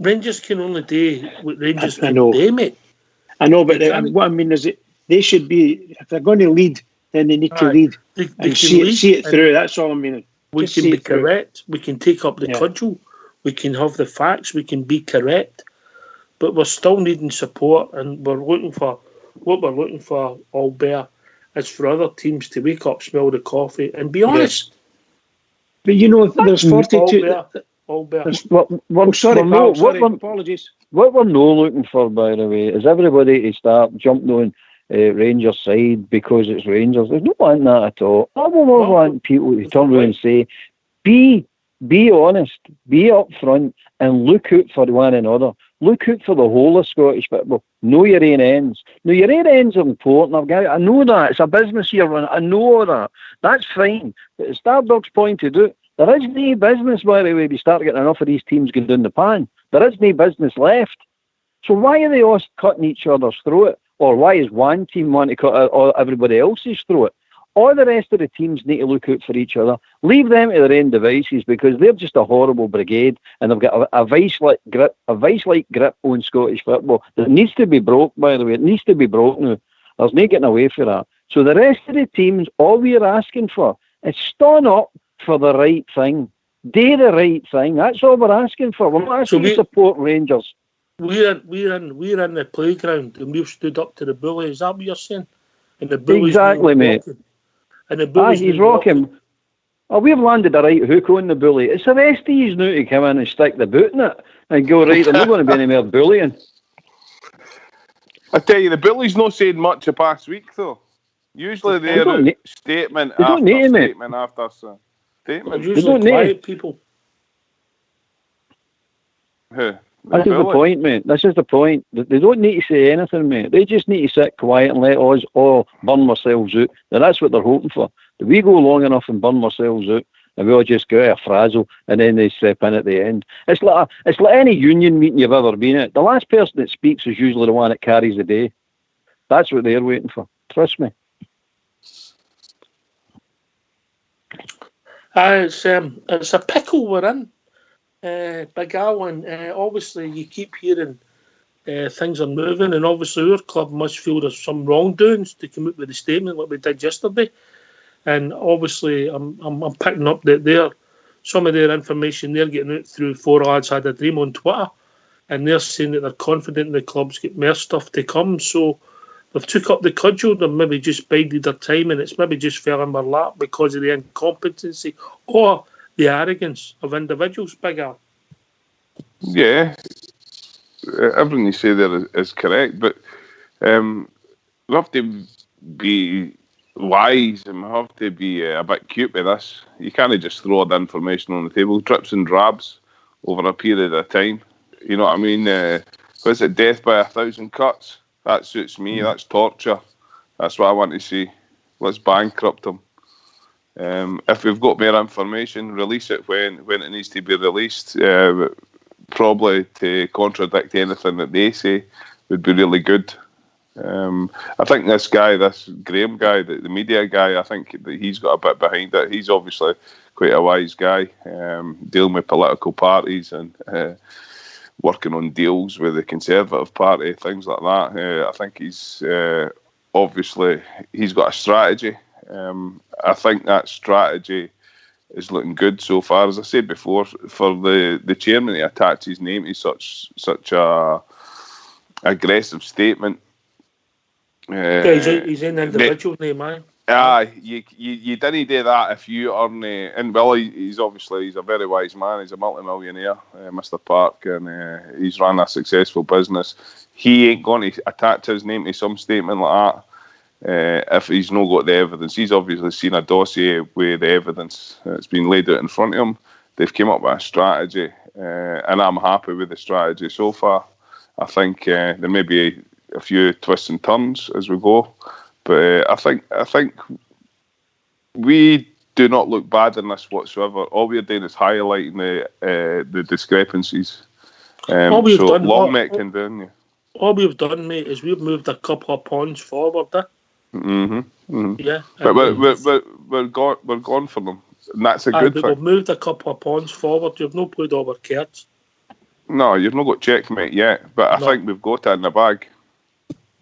Rangers can only do what Rangers can do, mate. I know, but what I mean is that they should be, if they're going to lead, then they need to lead and see it through. That's all I mean. We can be correct. We can take up the cudgel. We can have the facts. We can be correct. But we're still needing support, and we're looking for Albert, is for other teams to wake up, smell the coffee, and be honest. Yes. But there's 42. Albert. Apologies. What we're not looking for, by the way, is everybody to start jumping on Rangers' side because it's Rangers. There's no want that at all. I will want people to turn around and say, be honest, be up front, and look out for one another. Look out for the whole of Scottish football. Know your own ends. Now, your own ends are important. I know that. It's a business here. I know all that. That's fine. But as Stardog's pointed out, there is no business, by the way, we start getting enough of these teams going down the pan. There is no business left. So why are they all cutting each other's throat? Or why is one team wanting to cut everybody else's throat? All the rest of the teams need to look out for each other. Leave them to their own devices because they're just a horrible brigade and they've got a vice-like grip on Scottish football that needs to be broke, by the way. It needs to be broke now. There's no getting away from that. So the rest of the teams, all we're asking for is stand up for the right thing. Do the right thing. That's all we're asking for. We're not asking to support Rangers. We're in the playground and we've stood up to the bully. Is that what you're saying? And the bully's exactly, mate. And the bully's he's rocking. Oh, we've landed a right hook on the bully. It's the rest of you now to come in and stick the boot in it and go, right, there's not going to be any more bullying. I tell you, the bully's not saying much the past week, though. Usually they're statement after statement after statement. They don't need people. Who? This is the point, mate. This is the point. They don't need to say anything, mate. They just need to sit quiet and let us all burn ourselves out. Now, that's what they're hoping for. If we go long enough and burn ourselves out, and we all just go out a frazzle, and then they step in at the end. It's like any union meeting you've ever been at. The last person that speaks is usually the one that carries the day. That's what they're waiting for. Trust me. It's a pickle we're in. Big Alan, obviously you keep hearing things are moving, and obviously our club must feel there's some wrongdoings to come up with a statement like we did yesterday. And obviously I'm picking up that some of their information they're getting out through Four Lads Had a Dream on Twitter, and they're saying that they're confident the club's got more stuff to come. So they've took up the cudgel, they've maybe just bided their time, and it's maybe just fell in their lap because of the incompetency or the arrogance of individuals, Big Al. Yeah, everything you say there is correct, but we have to be wise and we have to be a bit cute with this. You can't just throw the information on the table, drips and drabs over a period of time. You know what I mean? Was it death by 1,000 cuts? That suits me. That's torture. That's what I want to see. Let's bankrupt them. If we've got more information, release it when it needs to be released. Probably to contradict anything that they say would be really good. I think this Graham guy, the media guy, I think that he's got a bit behind it. He's obviously quite a wise guy, dealing with political parties and working on deals with the Conservative Party, things like that. I think he's obviously he's got a strategy. I think that strategy is looking good so far. As I said before, for the chairman to attach his name to such a aggressive statement. He's an individual name, man. You didn't do that if you earn. And well, he's a very wise man. He's a multi-millionaire, Mr. Park, and he's run a successful business. He ain't going to attach his name to some statement like that if he's not got the evidence. He's obviously seen a dossier with the evidence that's been laid out in front of him. They've come up with a strategy, and I'm happy with the strategy so far. I think there may be a few twists and turns as we go. But I think we do not look bad in this whatsoever. All we're doing is highlighting the discrepancies. All we've done, mate, is we've moved a couple of pawns forward. Yeah, but we're gone for them, and that's a good thing. We've moved a couple of pawns forward. You've not played all our cards. No, you've not got checkmate yet, but I think we've got it in the bag.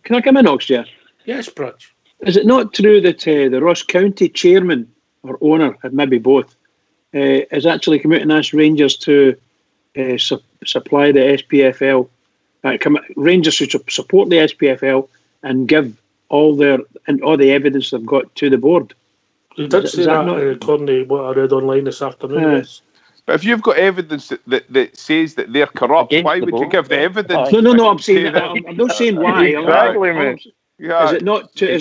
Can I come in, Oxshare? Yes, Bridge. Is it not true that the Ross County chairman or owner, maybe both, has actually come out and asked Rangers to supply the SPFL, Rangers should support the SPFL and give all the evidence they've got to the board? He did say that according to what I read online this afternoon. Yes. But if you've got evidence that says that they're corrupt, why would you give the evidence? No. I'm saying I'm not saying why. Exactly, mate. Yeah. Is it not true?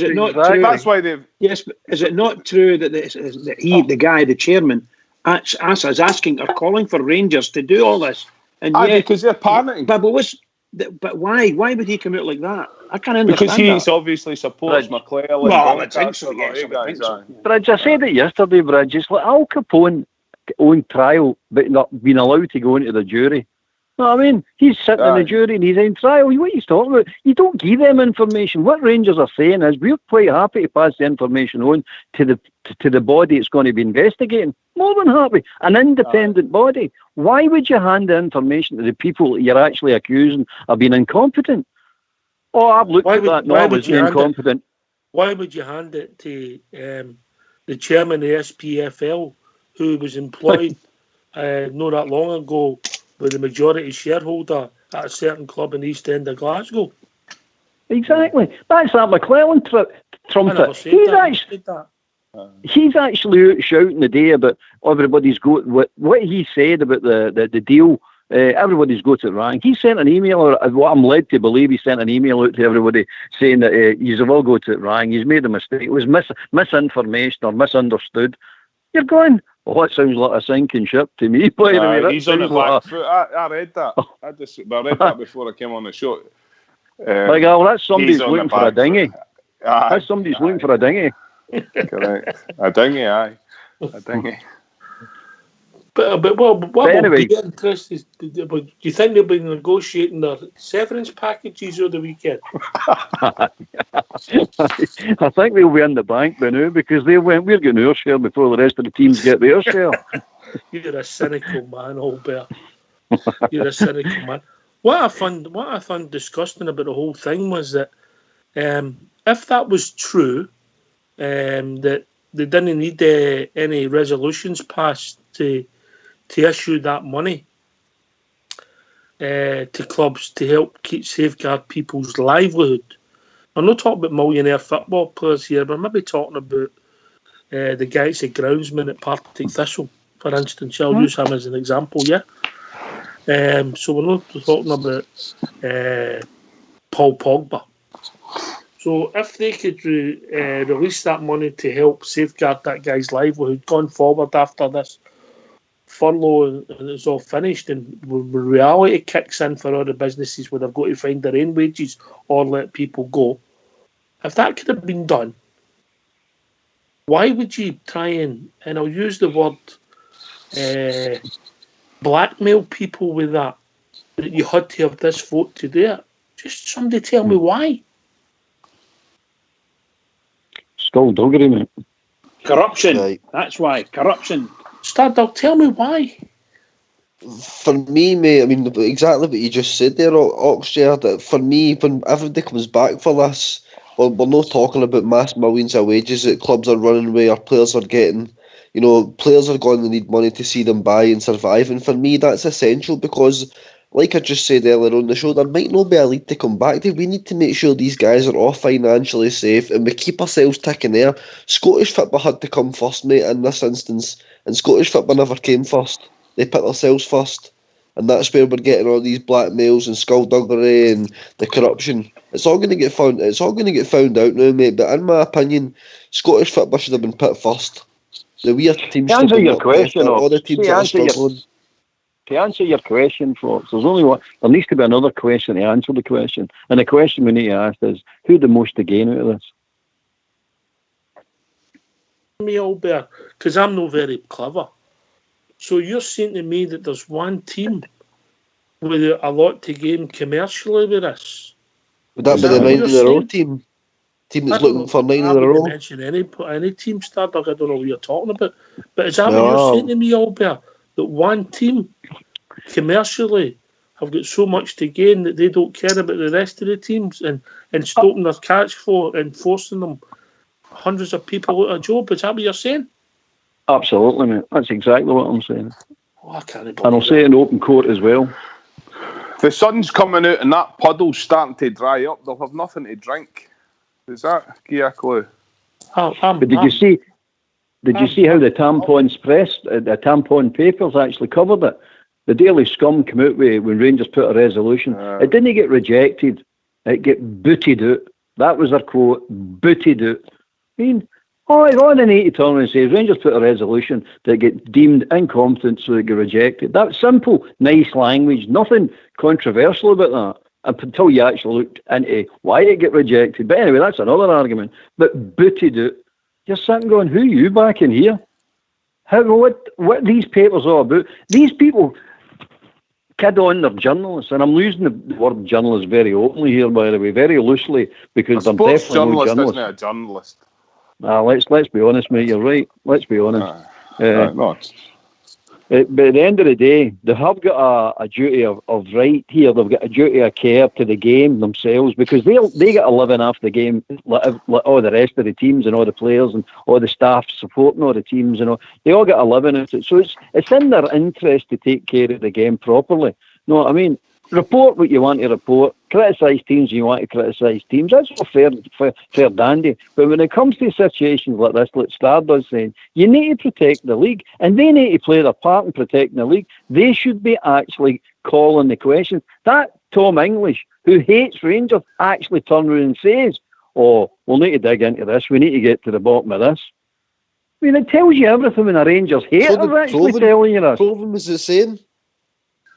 That's why they've. Yes, but is it not true that the chairman, is asking or calling for Rangers to do all this? And because they're panicking. But why? Why would he come out like that? I can't understand. Because he obviously supports McClellan. Well, I think so. Bridge, I said it yesterday, Bridge. It's like Al Capone on trial, but not being allowed to go into the jury. No, I mean, he's sitting in the jury and he's in trial. What are you talking about? You don't give them information. What Rangers are saying is we're quite happy to pass the information on to the body it's going to be investigating. More than happy. An independent body. Why would you hand the information to the people you're actually accusing of being incompetent? Oh, I've looked at that. No, I was incompetent. Why would you hand it to the chairman of the SPFL, who was employed not that long ago with the majority shareholder at a certain club in East End of Glasgow? Exactly. That's that McClellan trumpet. He's actually out shouting the day about everybody's got what he said about the deal. Everybody's got it wrong. He sent an email, or what I'm led to believe, he sent an email out to everybody saying that you've all got it wrong. He's made a mistake. It was misinformation or misunderstood. You're going, oh, that sounds like a sinking ship to me. By the way, he's on the back foot. I read that. I read that before I came on the show. That's somebody's looking for a dinghy. That's somebody's looking for a dinghy. Correct. A dinghy, aye. A dinghy. But what anyway, will be interesting, do you think they'll be negotiating their severance packages over the weekend? I think they'll be in the bank by now because we're getting our share before the rest of the teams get their share. You're a cynical man, Albert. You're a cynical man. What I found disgusting about the whole thing was that if that was true, that they didn't need any resolutions passed to issue that money to clubs to help safeguard people's livelihood. I'm not talking about millionaire football players here, but I'm maybe talking about the guys at groundsman at Partick Thistle, for instance. I'll use him as an example, yeah? So we're not talking about Paul Pogba. So if they could release that money to help safeguard that guy's livelihood going forward after this furlough and it's all finished, and when reality kicks in for all the businesses where they've got to find their own wages or let people go, if that could have been done, why would you try and I'll use the word blackmail people with that you had to have this vote to do it? Just somebody tell me why. Skullduggery, mate. Corruption. Right. That's why. Corruption. Stardog, tell me why. For me, mate, I mean, exactly what you just said there, Oxshare, that for me, when everybody comes back for this, we're not talking about mass millions of wages that clubs are running where our players are getting. Players are going to need money to see them buy and survive. And for me, that's essential because like I just said earlier on the show, there might not be a league to come back to. We need to make sure these guys are all financially safe and we keep ourselves ticking there. Scottish football had to come first, mate, in this instance, and Scottish football never came first. They put themselves first, and that's where we're getting all these blackmails and skullduggery and the corruption. It's all going to get found. It's all going to get found out now, mate. But in my opinion, Scottish football should have been put first. The weird teams. To answer your question, all the teams that are struggling. To answer your question, folks, there's only one. There needs to be another question to answer the question, and the question we need to ask is: who the most to gain out of this? Me, Albert, because I'm not very clever. So you're saying to me that there's one team with a lot to gain commercially with this? Would that be the 9 in a row team? Team that's looking for 9 in a row? I wouldn't mention any team, Stardog. I don't know what you're talking about. But is that what you're saying to me, Albert? That one team commercially have got so much to gain that they don't care about the rest of the teams and stopping their cash flow and forcing them hundreds of people out of a job? Is that what you're saying? Absolutely, mate. That's exactly what I'm saying. Oh, I can't believe and I'll say it in open court as well. The sun's coming out and that puddle's starting to dry up. They'll have nothing to drink. Does that give you a clue? But did you see how the tampons press, the tampon papers actually covered it? The Daily Scum came out with when Rangers put a resolution. It didn't get rejected. It get booted out. That was their quote, booted out. I mean, on an 80 turn and says Rangers put a resolution that get deemed incompetent so it get rejected. That's simple, nice language, nothing controversial about that. Until you actually looked into why it get rejected. But anyway, that's another argument. But booted out. You're sitting going, who are you back in here? What these papers are about? These people kid on their journalists, and I'm using the word journalist very openly here, by the way, very loosely, because they're definitely no journalists. Isn't it, a journalist? Let's be honest, mate. You're right. Let's be honest. But at the end of the day, they have got a duty of right here. They've got a duty of care to the game themselves, because they get a living off the game, like all the rest of the teams and all the players and all the staff supporting all the teams and all. They all get a living out of it. So it's in their interest to take care of the game properly. No, I mean, report what you want to report, criticise teams you want to criticise teams. That's all fair dandy. But when it comes to situations like this, like Stardust saying, you need to protect the league, and they need to play their part in protecting the league. They should be actually calling the questions. That Tom English, who hates Rangers, actually turned around and says, we'll need to dig into this. We need to get to the bottom of this. I mean, it tells you everything when a Rangers hater is actually telling you this. Proven was the same.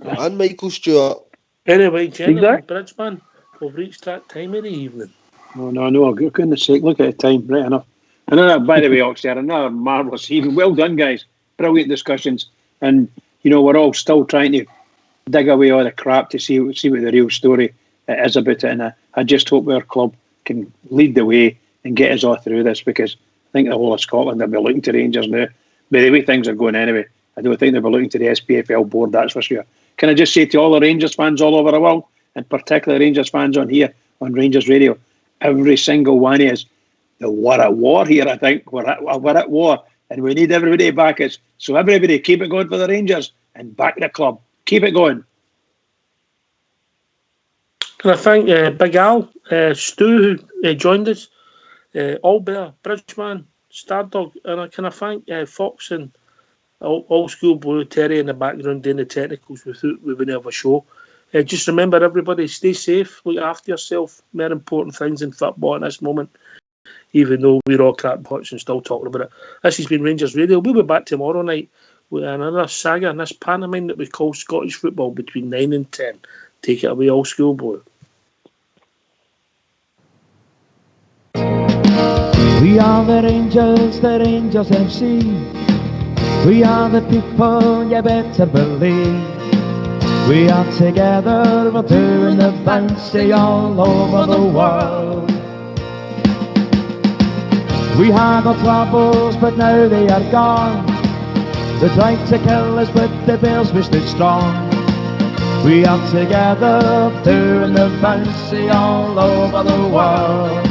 And Michael Stewart. Anyway, gentlemen, Bridgeman, we've reached that time of the evening. Oh, no, for goodness sake, look at the time, right enough. Another, by the way, Oxford, another marvellous evening. Well done, guys. Brilliant discussions. And, we're all still trying to dig away all the crap to see what the real story is about it. And I just hope our club can lead the way and get us all through this, because I think the whole of Scotland will be looking to Rangers now. But the way things are going anyway, I don't think they'll be looking to the SPFL board, that's for sure. Can I just say to all the Rangers fans all over the world, and particularly Rangers fans on here, on Rangers Radio, every single one is, we're at war here, I think. We're at war, and we need everybody to back us. So everybody, keep it going for the Rangers, and back the club. Keep it going. Can I thank Big Al, Stu, who joined us, Albert, Bridgeman, Stardog, and can I thank Fox and Old School Blue, Terry in the background doing the technicals without we wouldn't have a show. Just remember, everybody, stay safe, look after yourself. More important things in football at this moment, even though we're all crackpots and still talking about it. This has been Rangers Radio. We'll be back tomorrow night with another saga and this pantomime that we call Scottish football between 9 and 10. Take it away, Old School Blue. We are the Rangers FC. We are the people, you better believe. We are together, we're doing the fancy all over the world. We had our troubles, but now they are gone. They tried to kill us, but the Bears we stood strong. We are together, doing the fancy all over the world.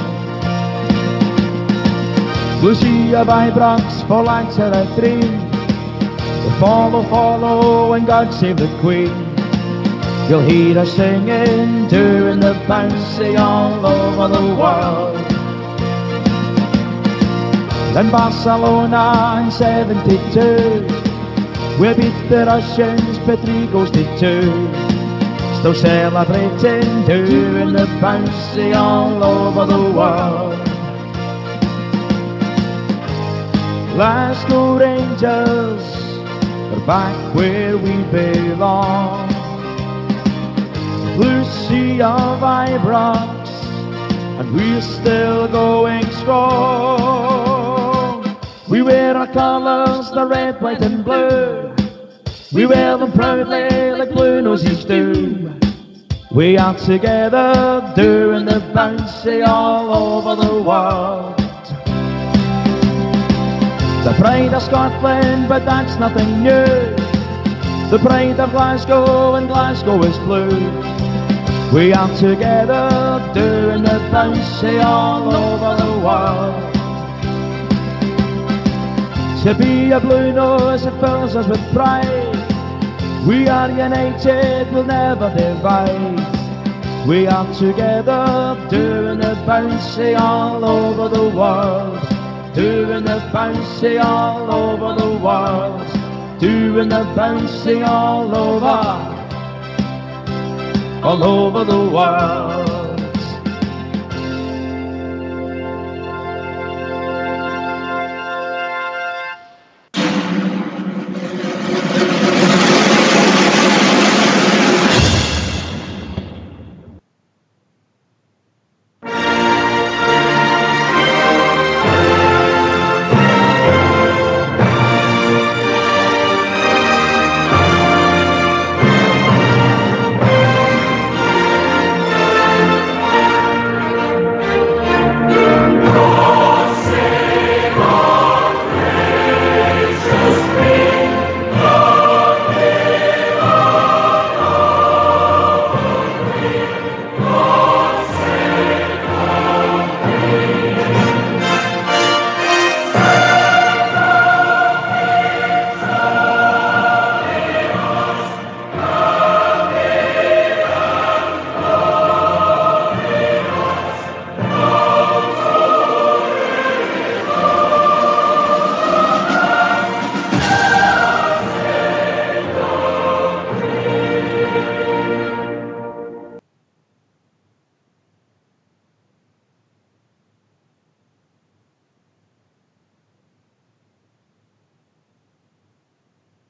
We'll see you by Brox for Lancer 3. Follow, and God save the Queen. You'll hear us singing, doing the bouncy all over the world. In Barcelona in 72, we beat the Russians but 3 goals to 2. Still celebrating, doing the bouncy all over the world. Glasgow Rangers are back where we belong. Blue sea of Ibrox, and we're still going strong. We wear our colours, the red, white and blue. We wear them proudly like blue noses do. We are together doing the bouncy all over the world. The pride of Scotland, but that's nothing new. The pride of Glasgow, and Glasgow is blue. We are together doing the bouncy all over the world. To be a blue nose, it fills us with pride. We are united, we'll never divide. We are together doing the bouncy all over the world. Doing the bouncy all over the world. Doing the bouncy all over the world.